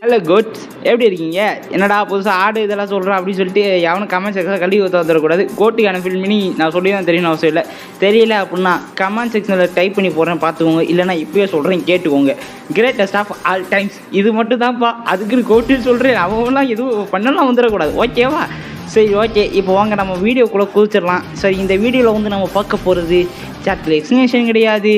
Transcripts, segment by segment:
Hello quotes, எப்படி இருக்கீங்க? என்னடா புதுசாக ஆடு இதெல்லாம் சொல்கிறேன் அப்படின்னு சொல்லிட்டு எவனும் கமெண்ட் செக்ஷனில் கல்வி ஊற்ற வந்துடக்கூடாது. கோட்டுக்கான ஃபில் பண்ணி நான் சொல்லி தான் தெரியணும் அவசியம் இல்லை. தெரியல அப்படின்னா கமெண்ட் செக்ஷனில் டைப் பண்ணி போடுறேன் பார்த்துக்கோங்க. இல்லைனா இப்போயே சொல்கிறேன் கேட்டுக்கோங்க. கிரேட்டஸ்ட் ஆஃப் ஆல் டைம்ஸ் இது மட்டும் தான்ப்பா. அதுக்குன்னு கோட்டுன்னு சொல்கிறேன். அவங்களாம் எதுவும் பண்ணலாம் வந்துடக்கூடாது. ஓகேவா? சரி, ஓகே. இப்போ வாங்க நம்ம வீடியோக்குள்ளே குதிச்சிடலாம். சரி, இந்த வீடியோவில் வந்து நம்ம பார்க்க போகிறது சாட்டில் எக்ஸ்பிளேஷன் கிடையாது,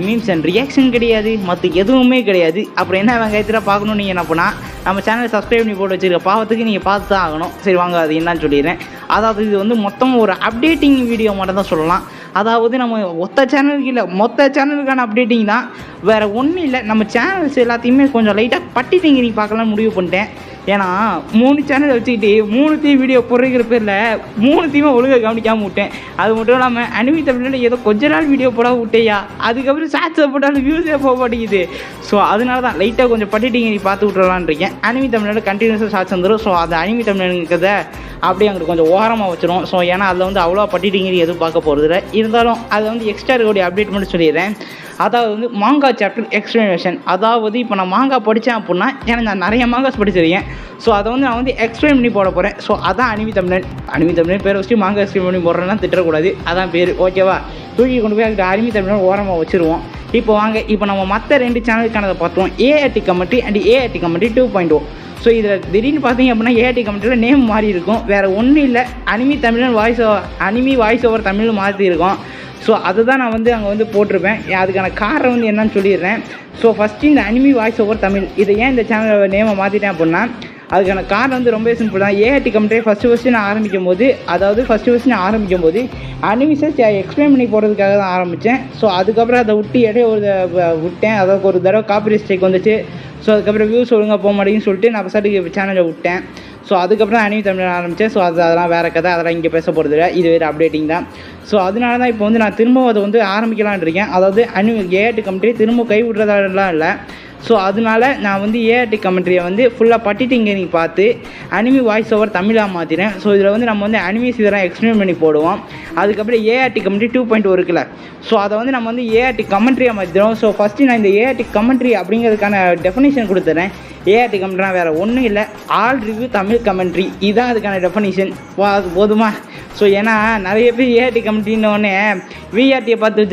மீம்ஸ் அண்ட் ரியாக்ஷன் கிடையாது, மற்ற எதுவுமே கிடையாது. அப்புறம் என்ன வெங்காயத்தில் பார்க்கணும் நீங்கள் என்ன பண்ணால் நம்ம சேனலை சப்ஸ்கிரைப் பண்ணி போட்டு வச்சுருக்க பாவத்துக்கு நீங்கள் பார்த்து தான் ஆகணும். சரி வாங்க, அது என்னன்னு சொல்லிடுறேன். அதாவது இது வந்து மொத்தம் ஒரு அப்டேட்டிங் வீடியோ மட்டும் தான் சொல்லலாம். அதாவது நம்ம மொத்த சேனலுக்கு இல்லை, மொத்த சேனலுக்கான அப்டேட்டிங் தான், வேறு ஒன்றும் இல்லை. நம்ம சேனல்ஸ் எல்லாத்தையுமே கொஞ்சம் லைட்டாக பட்டிட்டிங்க நீ பார்க்கலான்னு முடிவு பண்ணிட்டேன். ஏன்னா 3 சேனல் வச்சுக்கிட்டு 3த்தையும் வீடியோ போடுறங்கிற பேரில் 3த்தையுமே ஒழுங்காக கவனிக்காமல் விட்டேன். அது மட்டும் இல்லாமல் அனிமி தமிழில் ஏதோ கொஞ்ச நாள் வீடியோ போட விட்டேயா, அதுக்கப்புறம் ஷார்ட்ஸை போட்டாலும் வியூஸே போக மாட்டேங்குது. ஸோ அதனால தான் லைட்டாக கொஞ்சம் பட்டிட்டிங்க நீ பார்த்து விட்டுறலான்னு இருக்கேன். அனிமி தமிழோட கண்டினியூஸாக ஷார்ட்ஸ் வந்துடும். ஸோ அது அனிமி தமிழுங்கிறத அப்படியே அங்கிட்டு கொஞ்சம் ஓரமாக வச்சிரும். ஸோ ஏன்னா அதில் வந்து அவ்வளோ பட்டிட்டிங்க எதுவும் பார்க்க போகிறது இல்லை. இருந்தாலும் அதை வந்து எக்ஸ்ட்ரா இருக்கக்கூடிய அப்டேட் மட்டும் சொல்லிடுறேன். அதாவது வந்து மாங்கா சாப்டர் எக்ஸ்பிளனேஷன். அதாவது இப்போ நான் மாங்கா படித்தேன் அப்படின்னா ஏன்னா நான் நிறைய மாங்காஸ் படிச்சிருக்கேன். ஸோ அதை வந்து நான் வந்து எக்ஸ்பிளைன் பண்ணி போட போகிறேன். ஸோ அதான் அனிமி தமிழன் பேர் வச்சு மாங்கா எக்ஸ்பிளைன் பண்ணி போடுறேன்னா திட்டக்கூடாது. அதான் பேர். ஓகேவா? தூக்கி கொண்டு போய் அதுக்கு அனிமி தமிழன் ஓரமாக வச்சுருவோம். இப்போ வாங்க, இப்போ நம்ம மற்ற 2 சேனலுக்கானதை பார்த்தோம். ART commentary and ART commentary 2.0. So இதில் திடீர்னு பார்த்தீங்க அப்படின்னா ஏஆர்டி கமெண்ட்ரியில் நேம் மாறி இருக்கும். வேறு ஒன்றும் இல்லை, அனிமி தமிழன் அனிமி வாய்ஸ் ஓவர் தமிழ் மாற்றி இருக்கும். ஸோ அதை தான் நான் வந்து அங்கே வந்து போட்டிருப்பேன். அதுக்கான காரணம் வந்து என்னன்னு சொல்லிடுறேன். ஸோ ஃபஸ்ட்டு இந்த அனிமி வாய்ஸ் ஓவர் தமிழ் இதை ஏன் இந்த சேனல் நேமை மாற்றிட்டேன் அப்படின்னா அதுக்கான காரணம் வந்து ரொம்ப சிம்பிள் தான். ஏஆர்டி கமெண்ட்ரி ஃபஸ்ட்டு நான் ஆரம்பிக்கும் போது அனிமிஸை எக்ஸ்பிளைன் பண்ணி போடுறதுக்காக தான் ஆரம்பித்தேன். ஸோ அதுக்கப்புறம் அதை விட்டேன். அதாவது ஒரு தடவை காப்பி ஸ்ட்ரைக் வந்துச்சு. ஸோ அதுக்கப்புறம் வியூஸ் ஒழுங்காக போக மாட்டேங்குன்னு சொல்லிட்டு நான் ஃபஸ்ட்டு சேனலை விட்டேன். ஸோ அதுக்கப்புறம் அனிமி தமிழ் ஆரம்பித்தேன். ஸோ அதெல்லாம் வேறு கதை, அதெல்லாம் இங்கே பேச போகிறது இல்லை. இது வேறு அப்டேட்டிங் தான். ஸோ அதனால தான் இப்போ வந்து நான் திரும்பவும் அதை வந்து ஆரம்பிக்கலான்னு இருக்கேன். அதாவது ஏஆர்டி கமெண்ட்ரி திரும்ப கைவிடுறதாலாம் இல்லை. ஸோ அதனால நான் வந்து ஏஆர்டி கமெண்ட்ரியை வந்து ஃபுல்லாக பட்டிட்டிங்க நீ பார்த்து அனிமி வாய்ஸ் ஓவர் தமிழாக மாற்றினேன். ஸோ இதில் வந்து நம்ம வந்து அனிமிஸ் இதெல்லாம் எக்ஸ்பிளைன் பண்ணி போடுவோம். அதுக்கப்புறம் ஏஆர்டி கமெண்ட்ரி 2.0 இருக்குல்ல, ஸோ அதை வந்து நம்ம வந்து ஏஆர்டி கமெண்ட்ரியாக மாற்றிடுவோம். ஸோ ஃபஸ்ட்டு நான் இந்த ஏஆர்டி கமெண்ட்ரி அப்படிங்கிறதுக்கான டெஃபினிஷன் கொடுத்துறேன். ஏஆர்டி கமெண்ட்ரினா வேறு ஒன்றும் இல்லை, ஆல் ரிவ்யூ தமிழ் கமெண்ட்ரி. இதுதான் அதுக்கான டெஃபினிஷன். போதுமா? ஸோ ஏன்னா நிறைய பேர் ஏஆர்டி கமெண்ட்ரின்னொடனே விஆர்டியை பார்த்து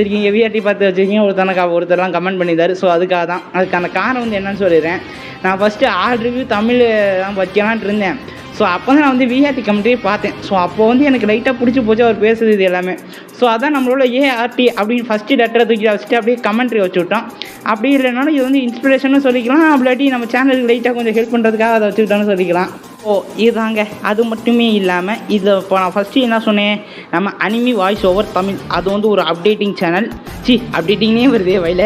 வச்சுருக்கீங்க ஒருத்தரெல்லாம் கமெண்ட் பண்ணியிருந்தார். ஸோ அதுக்கான காரணம் வந்து என்னன்னு சொல்லிடுறேன். நான் ஃபஸ்ட்டு ஆல் ரிவ்யூ தமிழ் தான் வைக்கலான்ட்டு இருந்தேன். ஸோ அப்போ தான் நான் வந்து விஆர்டி கமெண்ட்ரியை பார்த்தேன். ஸோ அப்போ வந்து எனக்கு லைட்டாக பிடிச்சி போச்சு அவர் பேசுகிறது இது எல்லாமே. ஸோ அதான் நம்மளோட ஏஆர்டி அப்படின்னு ஃபஸ்ட்டு லெட்டரை தூக்கி வச்சுட்டு அப்படியே கமெண்ட்ரி வச்சு விட்டோம். அப்படி இல்லைனாலும் இது வந்து இன்ஸ்பிரேஷனும் சொல்லிக்கலாம், அப்படி நம்ம சேனலுக்கு லைட்டாக கொஞ்சம் ஹெல்ப் பண்ணுறதுக்காக அதை வச்சுக்கிட்டோன்னு சொல்லிக்கலாம். ஓ இதுதாங்க. அது மட்டுமே இல்லாமல் இதில் இப்போ நான் ஃபஸ்ட்டு என்ன சொன்னேன், நம்ம அனிமி வாய்ஸ் ஓவர் தமிழ் அது வந்து ஒரு அப்டேட்டிங் சேனல். அப்டேட்டிங்னே வருது வயல.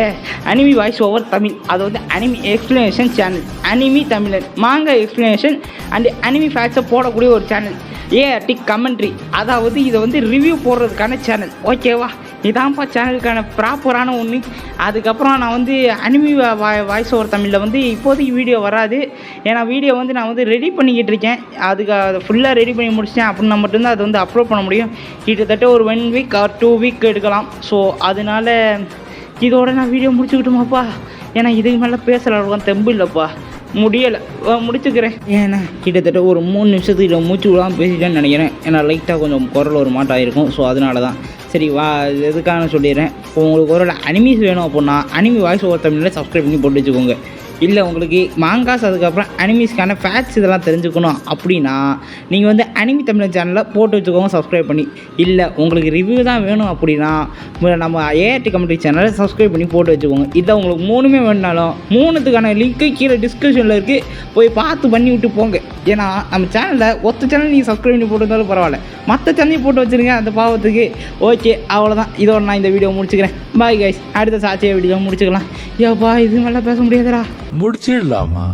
அனிமி வாய்ஸ் ஓவர் தமிழ் அது வந்து அனிமி எக்ஸ்பிளனேஷன் சேனல். அனிமி தமிழன் மாங்கா எக்ஸ்பிளனேஷன் அண்ட் அனிமி ஃபேக்ட்ஸை போடக்கூடிய ஒரு சேனல் ஏஆர்டி கமெண்ட்ரி. அதாவது இதை வந்து ரிவ்யூ போடுறதுக்கான சேனல். ஓகேவா? இதான்ப்பா சேனலுக்கான ப்ராப்பரான ஒன்று. அதுக்கப்புறம் நான் வந்து அனிமி வாய்ஸ் ஓவர் தமிழில் வந்து இப்போதைக்கு வீடியோ வராது. ஏன்னா வீடியோ வந்து நான் வந்து ரெடி பண்ணிக்கிட்டு இருக்கேன். அதுக்கு அதை ஃபுல்லாக ரெடி பண்ணி முடிச்சிட்டேன் அப்படின்னா மட்டும்தான் அது வந்து அப்லோட் பண்ண முடியும். கிட்டத்தட்ட ஒரு 1 வீக் ஆர் 2 வீக் எடுக்கலாம். ஸோ அதனால இதோட நான் வீடியோ முடிச்சுக்கிட்டோமாப்பா. ஏன்னா இதுக்கு மேலே பேசுகிற தெம்பு இல்லைப்பா, முடியலை, முடிச்சுக்கிறேன். ஏன்னா கிட்டத்தட்ட ஒரு 3 நிமிஷத்துக்கு மூச்சு விடாமல் பேசிட்டேன்னு நினைக்கிறேன். ஏன்னா லைட்டாக கொஞ்சம் குரல் ஒரு மாட்டம் ஆகிருக்கும். ஸோ அதனால தான் சரி எதுக்கான சொல்லிடுறேன். இப்போ உங்களுக்கு ஒரு அனிமிஸ் வேணும் அப்படின்னா அனிமி வாய்ஸ் ஓவர் தமிழில் சப்ஸ்கிரைப் பண்ணி போட்டு வச்சுக்கோங்க. இல்லை உங்களுக்கு மாங்காஸ் அதுக்கப்புறம் அனிமிஸ்க்கான ஃபேக்ட்ஸ் இதெல்லாம் தெரிஞ்சுக்கணும் அப்படின்னா நீங்கள் வந்து அனிமி தமிழ் சேனலில் போட்டு வச்சுக்கோங்க சப்ஸ்கிரைப் பண்ணி. இல்லை உங்களுக்கு ரிவ்யூ தான் வேணும் அப்படின்னா நம்ம ஏஆர்டி கமெண்ட்ரி சேனலை சப்ஸ்கிரைப் பண்ணி போட்டு வச்சுக்கோங்க. இதை உங்களுக்கு 3மே வேணுனாலும் 3த்துக்கான லிங்க்கு கீழே டிஸ்கிரிப்ஷனில் இருக்குது, போய் பார்த்து பண்ணி விட்டு போங்க. ஏன்னா நம்ம சேனலில் ஒத்த சேனல் நீங்கள் சப்ஸ்கிரைப் பண்ணி போட்டுருந்தாலும் பரவாயில்ல, மற்ற சேனலையும் போட்டு வச்சுருங்க அந்த பாவத்துக்கு. ஓகே, அவ்வளோதான். இதோட நான் இந்த வீடியோ முடிச்சுக்கிறேன். Bye guys. அடுத்த சாட்சியை வீடியோ முடிச்சுக்கலாம். ஏப்பா இது நல்லா பேச முடியாதுடா. முடிச்சிடலாமா?